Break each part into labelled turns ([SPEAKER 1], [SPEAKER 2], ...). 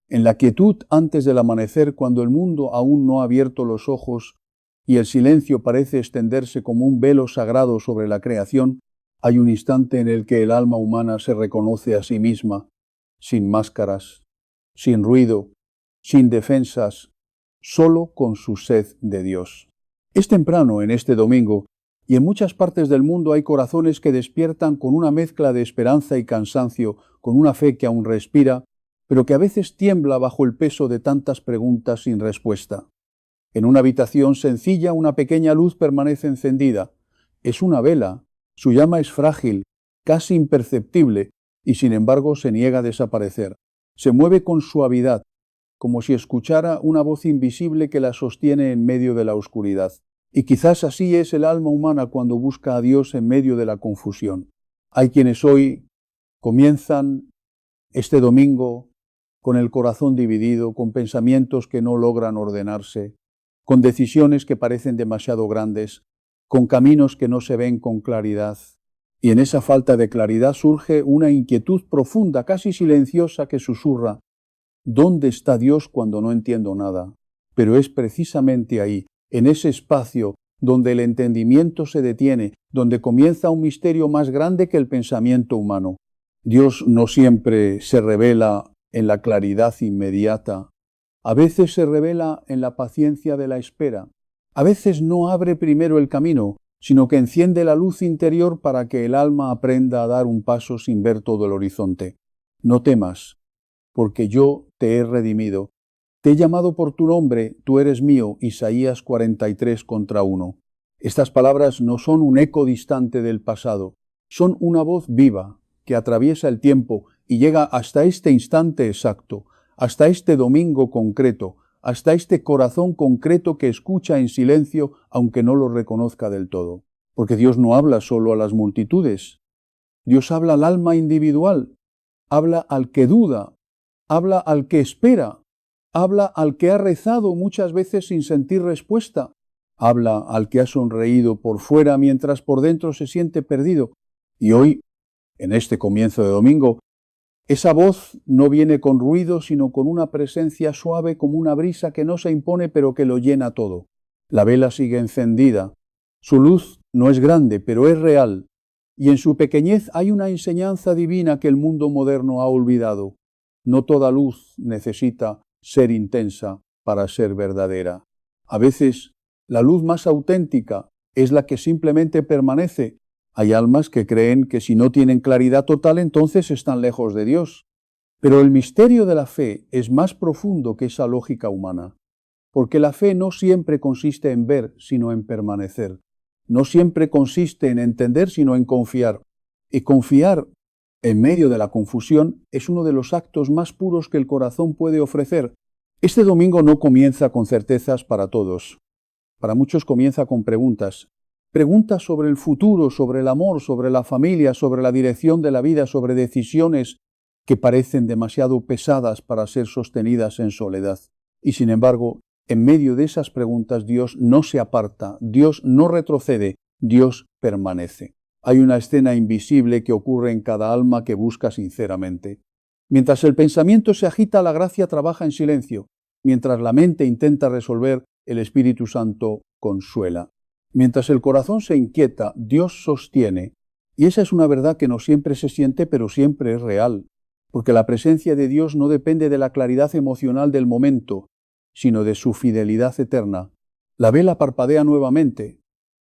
[SPEAKER 1] En la quietud antes del amanecer, cuando el mundo aún no ha abierto los ojos y el silencio parece extenderse como un velo sagrado sobre la creación, hay un instante en el que el alma humana se reconoce a sí misma, sin máscaras, sin ruido, sin defensas, solo con su sed de Dios. Es temprano en este domingo, y en muchas partes del mundo hay corazones que despiertan con una mezcla de esperanza y cansancio, con una fe que aún respira, pero que a veces tiembla bajo el peso de tantas preguntas sin respuesta. En una habitación sencilla una pequeña luz permanece encendida. Es una vela, su llama es frágil, casi imperceptible, y sin embargo se niega a desaparecer. Se mueve con suavidad, como si escuchara una voz invisible que la sostiene en medio de la oscuridad. Y quizás así es el alma humana cuando busca a Dios en medio de la confusión. Hay quienes hoy comienzan este domingo con el corazón dividido, con pensamientos que no logran ordenarse, con decisiones que parecen demasiado grandes, con caminos que no se ven con claridad. Y en esa falta de claridad surge una inquietud profunda, casi silenciosa, que susurra: ¿dónde está Dios cuando no entiendo nada? Pero es precisamente ahí, en ese espacio, donde el entendimiento se detiene, donde comienza un misterio más grande que el pensamiento humano. Dios no siempre se revela en la claridad inmediata. A veces se revela en la paciencia de la espera. A veces no abre primero el camino, sino que enciende la luz interior para que el alma aprenda a dar un paso sin ver todo el horizonte. No temas, porque yo te he redimido. Te he llamado por tu nombre, tú eres mío. Isaías 43:1. Estas palabras no son un eco distante del pasado, son una voz viva que atraviesa el tiempo y llega hasta este instante exacto, hasta este domingo concreto, hasta este corazón concreto que escucha en silencio aunque no lo reconozca del todo. Porque Dios no habla solo a las multitudes. Dios habla al alma individual, habla al que duda, habla al que espera, habla al que ha rezado muchas veces sin sentir respuesta, habla al que ha sonreído por fuera mientras por dentro se siente perdido. Y hoy, en este comienzo de domingo, esa voz no viene con ruido, sino con una presencia suave como una brisa que no se impone pero que lo llena todo. La vela sigue encendida. Su luz no es grande, pero es real. Y en su pequeñez hay una enseñanza divina que el mundo moderno ha olvidado. No toda luz necesita ser intensa para ser verdadera. A veces, la luz más auténtica es la que simplemente permanece. Hay almas que creen que si no tienen claridad total, entonces están lejos de Dios. Pero el misterio de la fe es más profundo que esa lógica humana, porque la fe no siempre consiste en ver, sino en permanecer. No siempre consiste en entender, sino en confiar. Y confiar en medio de la confusión es uno de los actos más puros que el corazón puede ofrecer. Este domingo no comienza con certezas para todos. Para muchos comienza con preguntas. Preguntas sobre el futuro, sobre el amor, sobre la familia, sobre la dirección de la vida, sobre decisiones que parecen demasiado pesadas para ser sostenidas en soledad. Y sin embargo, en medio de esas preguntas Dios no se aparta, Dios no retrocede, Dios permanece. Hay una escena invisible que ocurre en cada alma que busca sinceramente. Mientras el pensamiento se agita, la gracia trabaja en silencio. Mientras la mente intenta resolver, el Espíritu Santo consuela. Mientras el corazón se inquieta, Dios sostiene. Y esa es una verdad que no siempre se siente, pero siempre es real. Porque la presencia de Dios no depende de la claridad emocional del momento, sino de su fidelidad eterna. La vela parpadea nuevamente.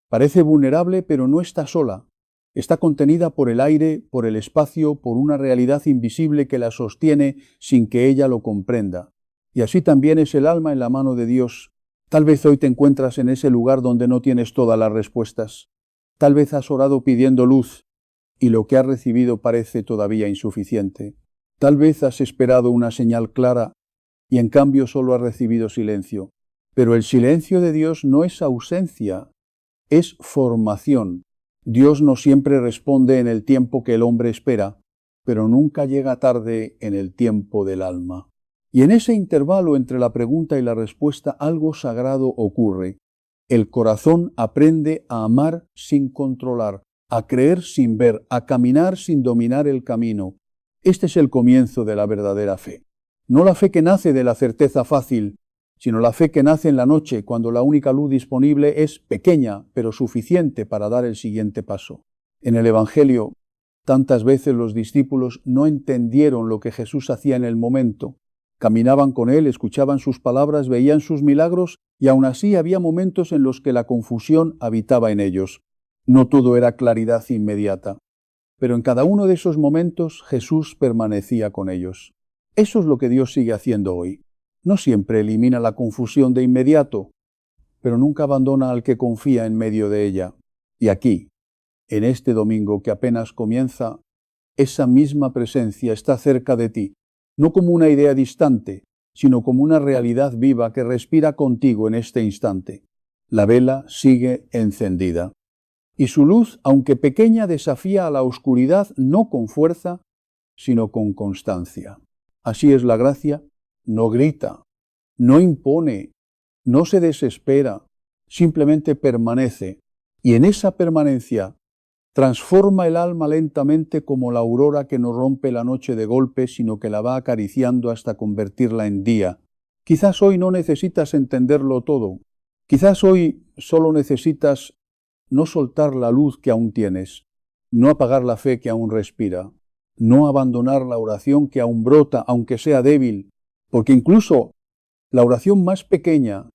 [SPEAKER 1] Parece vulnerable, pero no está sola. Está contenida por el aire, por el espacio, por una realidad invisible que la sostiene sin que ella lo comprenda. Y así también es el alma en la mano de Dios. Tal vez hoy te encuentras en ese lugar donde no tienes todas las respuestas. Tal vez has orado pidiendo luz y lo que has recibido parece todavía insuficiente. Tal vez has esperado una señal clara y en cambio solo has recibido silencio. Pero el silencio de Dios no es ausencia, es formación. Dios no siempre responde en el tiempo que el hombre espera, pero nunca llega tarde en el tiempo del alma. Y en ese intervalo entre la pregunta y la respuesta algo sagrado ocurre. El corazón aprende a amar sin controlar, a creer sin ver, a caminar sin dominar el camino. Este es el comienzo de la verdadera fe. No la fe que nace de la certeza fácil, sino la fe que nace en la noche, cuando la única luz disponible es pequeña, pero suficiente para dar el siguiente paso. En el Evangelio, tantas veces los discípulos no entendieron lo que Jesús hacía en el momento. Caminaban con él, escuchaban sus palabras, veían sus milagros, y aún así había momentos en los que la confusión habitaba en ellos. No todo era claridad inmediata. Pero en cada uno de esos momentos Jesús permanecía con ellos. Eso es lo que Dios sigue haciendo hoy. No siempre elimina la confusión de inmediato, pero nunca abandona al que confía en medio de ella. Y aquí, en este domingo que apenas comienza, esa misma presencia está cerca de ti, no como una idea distante, sino como una realidad viva que respira contigo en este instante. La vela sigue encendida. Y su luz, aunque pequeña, desafía a la oscuridad no con fuerza, sino con constancia. Así es la gracia, no grita, no impone, no se desespera, simplemente permanece. Y en esa permanencia transforma el alma lentamente como la aurora que no rompe la noche de golpe, sino que la va acariciando hasta convertirla en día. Quizás hoy no necesitas entenderlo todo. Quizás hoy solo necesitas no soltar la luz que aún tienes, no apagar la fe que aún respira, no abandonar la oración que aún brota, aunque sea débil, porque incluso la oración más pequeña,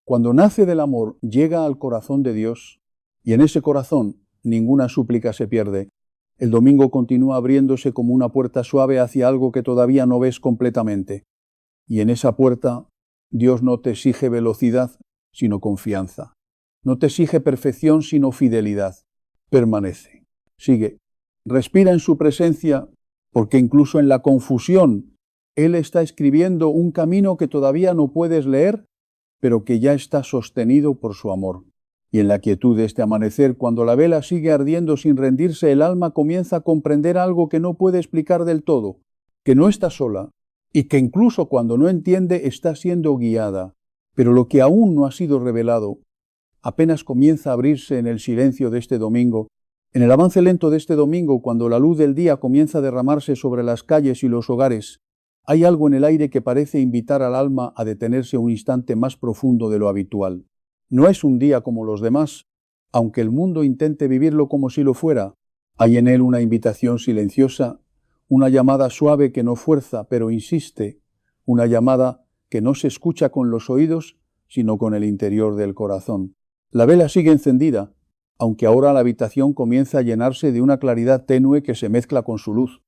[SPEAKER 1] cuando nace del amor, llega al corazón de Dios, y en ese corazón ninguna súplica se pierde. El domingo continúa abriéndose como una puerta suave hacia algo que todavía no ves completamente. Y en esa puerta Dios no te exige velocidad, sino confianza. No te exige perfección, sino fidelidad. Permanece, sigue, respira en su presencia, porque incluso en la confusión Él está escribiendo un camino que todavía no puedes leer, pero que ya está sostenido por su amor. Y en la quietud de este amanecer, cuando la vela sigue ardiendo sin rendirse, el alma comienza a comprender algo que no puede explicar del todo, que no está sola, y que incluso cuando no entiende está siendo guiada. Pero lo que aún no ha sido revelado, apenas comienza a abrirse en el silencio de este domingo, en el avance lento de este domingo, cuando la luz del día comienza a derramarse sobre las calles y los hogares. Hay algo en el aire que parece invitar al alma a detenerse un instante más profundo de lo habitual. No es un día como los demás, aunque el mundo intente vivirlo como si lo fuera. Hay en él una invitación silenciosa, una llamada suave que no fuerza, pero insiste, una llamada que no se escucha con los oídos, sino con el interior del corazón. La vela sigue encendida, aunque ahora la habitación comienza a llenarse de una claridad tenue que se mezcla con su luz.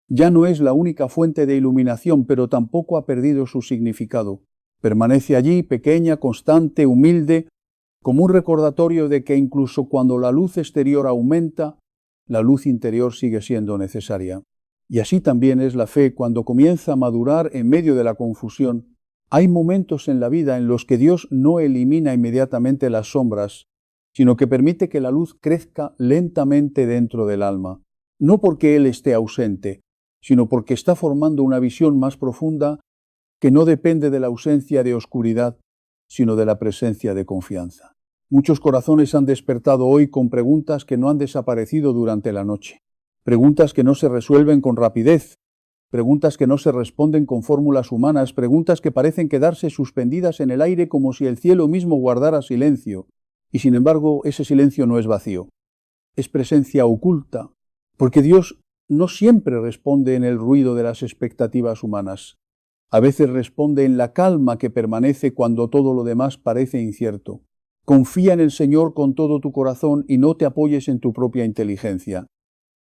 [SPEAKER 1] Ya no es la única fuente de iluminación, pero tampoco ha perdido su significado. Permanece allí, pequeña, constante, humilde, como un recordatorio de que incluso cuando la luz exterior aumenta, la luz interior sigue siendo necesaria. Y así también es la fe cuando comienza a madurar en medio de la confusión. Hay momentos en la vida en los que Dios no elimina inmediatamente las sombras, sino que permite que la luz crezca lentamente dentro del alma. No porque Él esté ausente, sino porque está formando una visión más profunda que no depende de la ausencia de oscuridad, sino de la presencia de confianza. Muchos corazones han despertado hoy con preguntas que no han desaparecido durante la noche. Preguntas que no se resuelven con rapidez. Preguntas que no se responden con fórmulas humanas. Preguntas que parecen quedarse suspendidas en el aire como si el cielo mismo guardara silencio. Y sin embargo, ese silencio no es vacío. Es presencia oculta, porque Dios no siempre responde en el ruido de las expectativas humanas. A veces responde en la calma que permanece cuando todo lo demás parece incierto. Confía en el Señor con todo tu corazón y no te apoyes en tu propia inteligencia.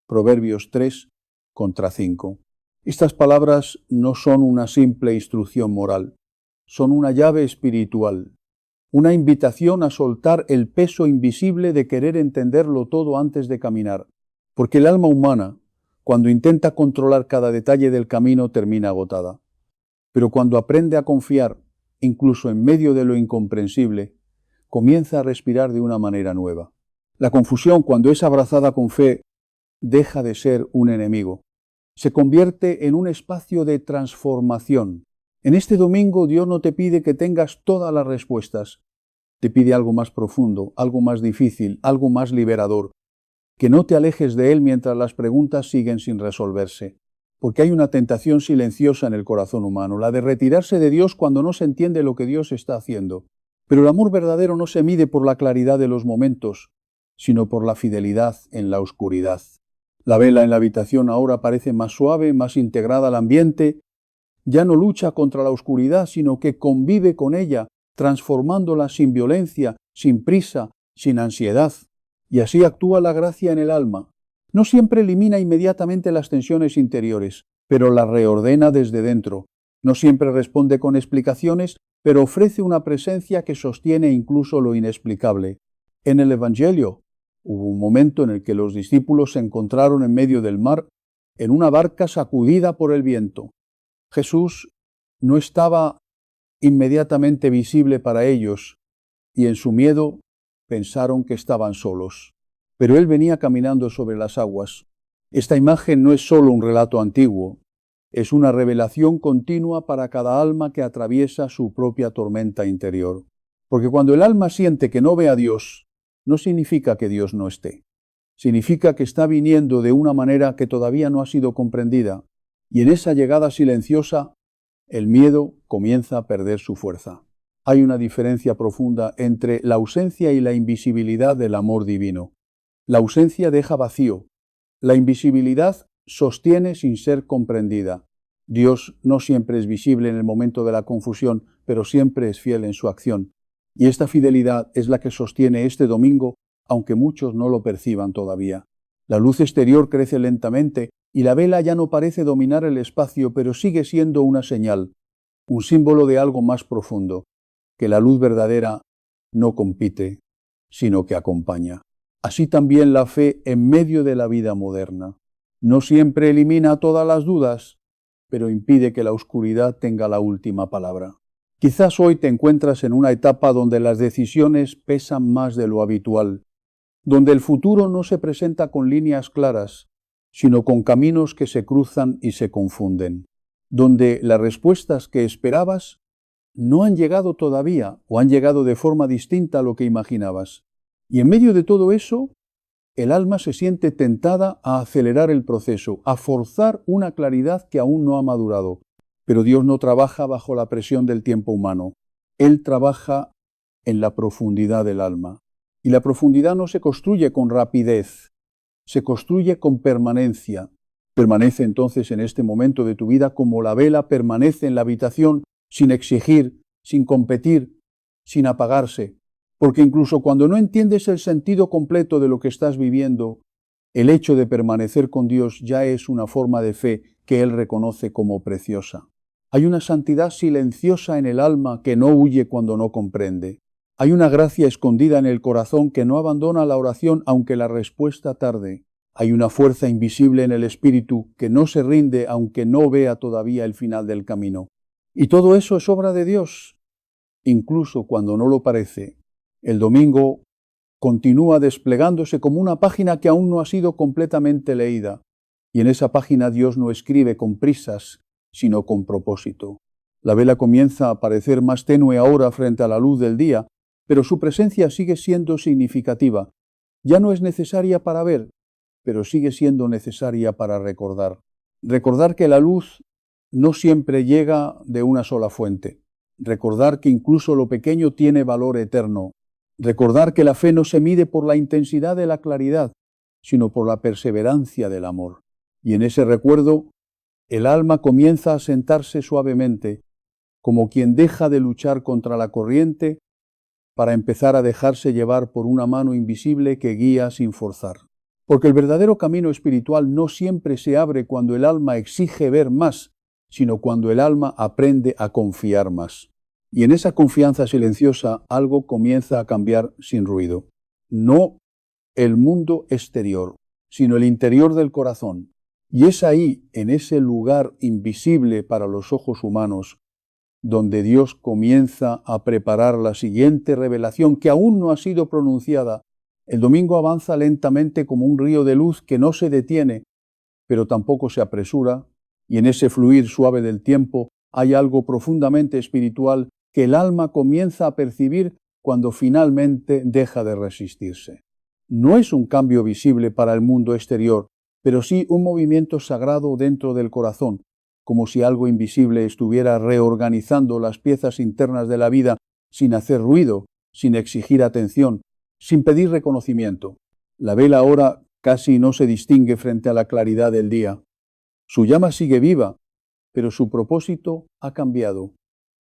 [SPEAKER 1] Proverbios 3:5. Estas palabras no son una simple instrucción moral, son una llave espiritual, una invitación a soltar el peso invisible de querer entenderlo todo antes de caminar, porque el alma humana, cuando intenta controlar cada detalle del camino, termina agotada. Pero cuando aprende a confiar, incluso en medio de lo incomprensible, comienza a respirar de una manera nueva. La confusión, cuando es abrazada con fe, deja de ser un enemigo. Se convierte en un espacio de transformación. En este domingo Dios no te pide que tengas todas las respuestas. Te pide algo más profundo, algo más difícil, algo más liberador. Que no te alejes de Él mientras las preguntas siguen sin resolverse. porque hay una tentación silenciosa en el corazón humano, la de retirarse de Dios cuando no se entiende lo que Dios está haciendo. Pero el amor verdadero no se mide por la claridad de los momentos, sino por la fidelidad en la oscuridad. La vela en la habitación ahora parece más suave, más integrada al ambiente. Ya no lucha contra la oscuridad, sino que convive con ella, transformándola sin violencia, sin prisa, sin ansiedad. Y así actúa la gracia en el alma. No siempre elimina inmediatamente las tensiones interiores, pero las reordena desde dentro. No siempre responde con explicaciones, pero ofrece una presencia que sostiene incluso lo inexplicable. En el Evangelio hubo un momento en el que los discípulos se encontraron en medio del mar, en una barca sacudida por el viento. Jesús no estaba inmediatamente visible para ellos, y en su miedo pensaron que estaban solos. Pero él venía caminando sobre las aguas. Esta imagen no es solo un relato antiguo, es una revelación continua para cada alma que atraviesa su propia tormenta interior. Porque cuando el alma siente que no ve a Dios, no significa que Dios no esté. Significa que está viniendo de una manera que todavía no ha sido comprendida, y en esa llegada silenciosa, el miedo comienza a perder su fuerza. Hay una diferencia profunda entre la ausencia y la invisibilidad del amor divino. La ausencia deja vacío. La invisibilidad sostiene sin ser comprendida. Dios no siempre es visible en el momento de la confusión, pero siempre es fiel en su acción. Y esta fidelidad es la que sostiene este domingo, aunque muchos no lo perciban todavía. La luz exterior crece lentamente y la vela ya no parece dominar el espacio, pero sigue siendo una señal, un símbolo de algo más profundo, que la luz verdadera no compite, sino que acompaña. Así también la fe en medio de la vida moderna. No siempre elimina todas las dudas, pero impide que la oscuridad tenga la última palabra. Quizás hoy te encuentras en una etapa donde las decisiones pesan más de lo habitual, donde el futuro no se presenta con líneas claras, sino con caminos que se cruzan y se confunden, donde las respuestas que esperabas no han llegado todavía o han llegado de forma distinta a lo que imaginabas. Y en medio de todo eso, el alma se siente tentada a acelerar el proceso, a forzar una claridad que aún no ha madurado. Pero Dios no trabaja bajo la presión del tiempo humano. Él trabaja en la profundidad del alma. Y la profundidad no se construye con rapidez, se construye con permanencia. Permanece entonces en este momento de tu vida como la vela permanece en la habitación sin exigir, sin competir, sin apagarse. Porque incluso cuando no entiendes el sentido completo de lo que estás viviendo, el hecho de permanecer con Dios ya es una forma de fe que Él reconoce como preciosa. Hay una santidad silenciosa en el alma que no huye cuando no comprende. Hay una gracia escondida en el corazón que no abandona la oración aunque la respuesta tarde. Hay una fuerza invisible en el espíritu que no se rinde aunque no vea todavía el final del camino. Y todo eso es obra de Dios, incluso cuando no lo parece. El domingo continúa desplegándose como una página que aún no ha sido completamente leída. Y en esa página Dios no escribe con prisas, sino con propósito. La vela comienza a parecer más tenue ahora frente a la luz del día, pero su presencia sigue siendo significativa. Ya no es necesaria para ver, pero sigue siendo necesaria para recordar. Recordar que la luz no siempre llega de una sola fuente. Recordar que incluso lo pequeño tiene valor eterno. Recordar que la fe no se mide por la intensidad de la claridad, sino por la perseverancia del amor. Y en ese recuerdo, el alma comienza a sentarse suavemente, como quien deja de luchar contra la corriente para empezar a dejarse llevar por una mano invisible que guía sin forzar. Porque el verdadero camino espiritual no siempre se abre cuando el alma exige ver más, sino cuando el alma aprende a confiar más. Y en esa confianza silenciosa algo comienza a cambiar sin ruido. No el mundo exterior, sino el interior del corazón. Y es ahí, en ese lugar invisible para los ojos humanos, donde Dios comienza a preparar la siguiente revelación que aún no ha sido pronunciada. El domingo avanza lentamente como un río de luz que no se detiene, pero tampoco se apresura, y en ese fluir suave del tiempo hay algo profundamente espiritual que el alma comienza a percibir cuando finalmente deja de resistirse. No es un cambio visible para el mundo exterior, pero sí un movimiento sagrado dentro del corazón, como si algo invisible estuviera reorganizando las piezas internas de la vida sin hacer ruido, sin exigir atención, sin pedir reconocimiento. La vela ahora casi no se distingue frente a la claridad del día. Su llama sigue viva, pero su propósito ha cambiado.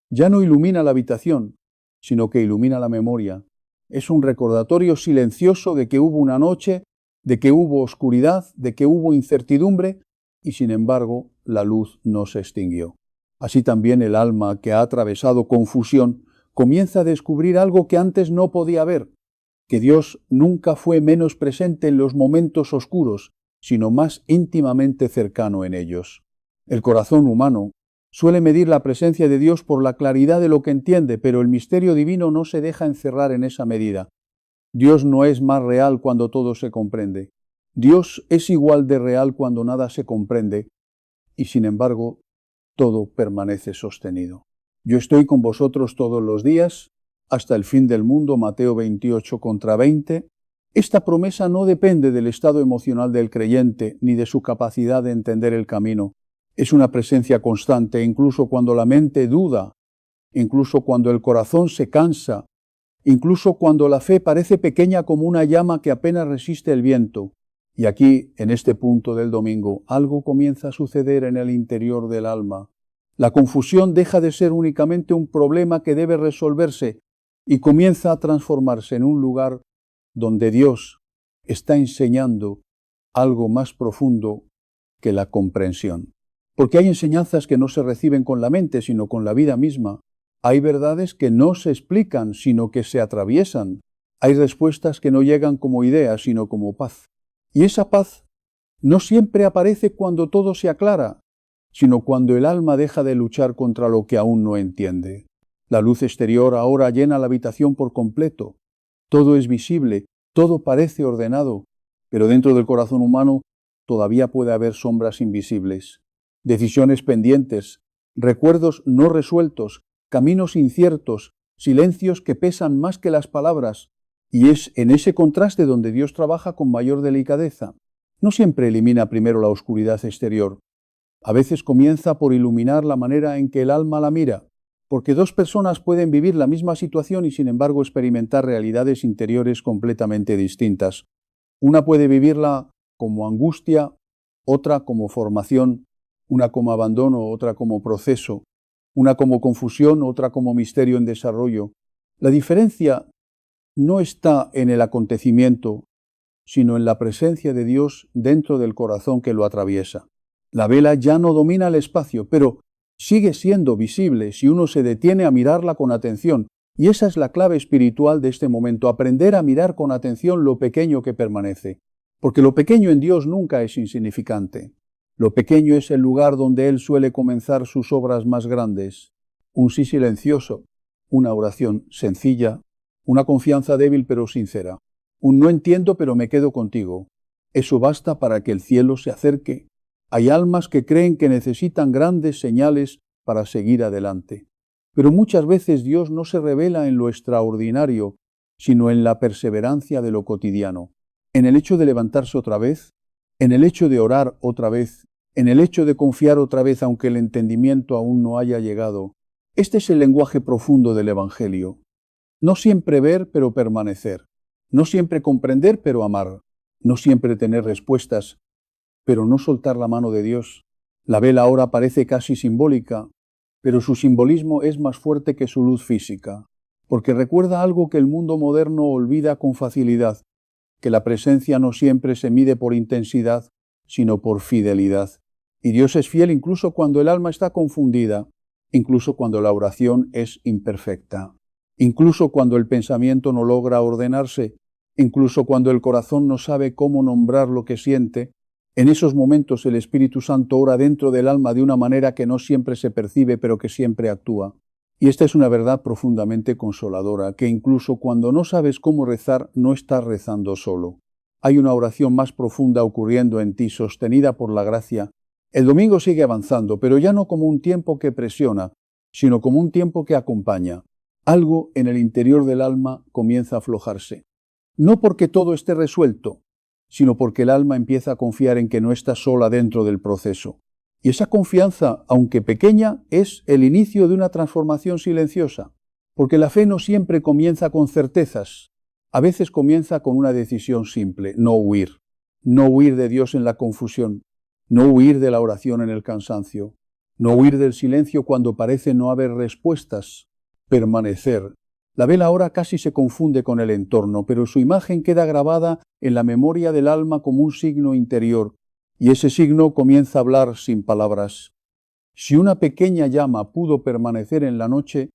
[SPEAKER 1] Ya no ilumina la habitación, sino que ilumina la memoria. Es un recordatorio silencioso de que hubo una noche, de que hubo oscuridad, de que hubo incertidumbre, y sin embargo la luz no se extinguió. Así también el alma que ha atravesado confusión comienza a descubrir algo que antes no podía ver, que Dios nunca fue menos presente en los momentos oscuros, sino más íntimamente cercano en ellos. El corazón humano suele medir la presencia de Dios por la claridad de lo que entiende, pero el misterio divino no se deja encerrar en esa medida. Dios no es más real cuando todo se comprende. Dios es igual de real cuando nada se comprende, y sin embargo, todo permanece sostenido. Yo estoy con vosotros todos los días, hasta el fin del mundo, Mateo 28:20. Esta promesa no depende del estado emocional del creyente, ni de su capacidad de entender el camino. Es una presencia constante, incluso cuando la mente duda, incluso cuando el corazón se cansa, incluso cuando la fe parece pequeña como una llama que apenas resiste el viento. Y aquí, en este punto del domingo, algo comienza a suceder en el interior del alma. La confusión deja de ser únicamente un problema que debe resolverse y comienza a transformarse en un lugar donde Dios está enseñando algo más profundo que la comprensión. Porque hay enseñanzas que no se reciben con la mente, sino con la vida misma. Hay verdades que no se explican, sino que se atraviesan. Hay respuestas que no llegan como ideas, sino como paz. Y esa paz no siempre aparece cuando todo se aclara, sino cuando el alma deja de luchar contra lo que aún no entiende. La luz exterior ahora llena la habitación por completo. Todo es visible, todo parece ordenado, pero dentro del corazón humano todavía puede haber sombras invisibles, decisiones pendientes, recuerdos no resueltos, caminos inciertos, silencios que pesan más que las palabras, y es en ese contraste donde Dios trabaja con mayor delicadeza. No siempre elimina primero la oscuridad exterior. A veces comienza por iluminar la manera en que el alma la mira, porque dos personas pueden vivir la misma situación y sin embargo experimentar realidades interiores completamente distintas. Una puede vivirla como angustia, otra como formación, una como abandono, otra como proceso, una como confusión, otra como misterio en desarrollo. La diferencia no está en el acontecimiento, sino en la presencia de Dios dentro del corazón que lo atraviesa. La vela ya no domina el espacio, pero sigue siendo visible si uno se detiene a mirarla con atención. Y esa es la clave espiritual de este momento, aprender a mirar con atención lo pequeño que permanece. Porque lo pequeño en Dios nunca es insignificante. Lo pequeño es el lugar donde Él suele comenzar sus obras más grandes. Un sí silencioso, una oración sencilla, una confianza débil pero sincera. Un no entiendo pero me quedo contigo. Eso basta para que el cielo se acerque. Hay almas que creen que necesitan grandes señales para seguir adelante. Pero muchas veces Dios no se revela en lo extraordinario, sino en la perseverancia de lo cotidiano. En el hecho de levantarse otra vez, en el hecho de orar otra vez, en el hecho de confiar otra vez aunque el entendimiento aún no haya llegado. Este es el lenguaje profundo del Evangelio. No siempre ver, pero permanecer. No siempre comprender, pero amar. No siempre tener respuestas, pero no soltar la mano de Dios. La vela ahora parece casi simbólica, pero su simbolismo es más fuerte que su luz física, porque recuerda algo que el mundo moderno olvida con facilidad, que la presencia no siempre se mide por intensidad, sino por fidelidad. Y Dios es fiel incluso cuando el alma está confundida, incluso cuando la oración es imperfecta, incluso cuando el pensamiento no logra ordenarse, incluso cuando el corazón no sabe cómo nombrar lo que siente. En esos momentos el Espíritu Santo ora dentro del alma de una manera que no siempre se percibe, pero que siempre actúa. Y esta es una verdad profundamente consoladora, que incluso cuando no sabes cómo rezar, no estás rezando solo. Hay una oración más profunda ocurriendo en ti, sostenida por la gracia. El domingo sigue avanzando, pero ya no como un tiempo que presiona, sino como un tiempo que acompaña. Algo en el interior del alma comienza a aflojarse. No porque todo esté resuelto, sino porque el alma empieza a confiar en que no está sola dentro del proceso. Y esa confianza, aunque pequeña, es el inicio de una transformación silenciosa, porque la fe no siempre comienza con certezas. A veces comienza con una decisión simple: no huir. No huir de Dios en la confusión, no huir de la oración en el cansancio, no huir del silencio cuando parece no haber respuestas, permanecer. La vela ahora casi se confunde con el entorno, pero su imagen queda grabada en la memoria del alma como un signo interior, y ese signo comienza a hablar sin palabras. Si una pequeña llama pudo permanecer en la noche,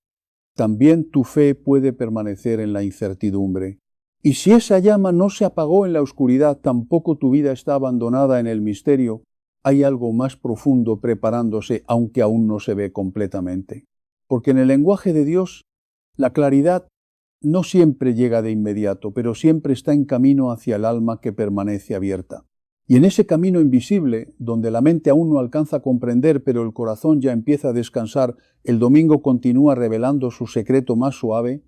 [SPEAKER 1] también tu fe puede permanecer en la incertidumbre. Y si esa llama no se apagó en la oscuridad, tampoco tu vida está abandonada en el misterio. Hay algo más profundo preparándose, aunque aún no se ve completamente. Porque en el lenguaje de Dios, la claridad no siempre llega de inmediato, pero siempre está en camino hacia el alma que permanece abierta. Y en ese camino invisible, donde la mente aún no alcanza a comprender, pero el corazón ya empieza a descansar, el domingo continúa revelando su secreto más suave.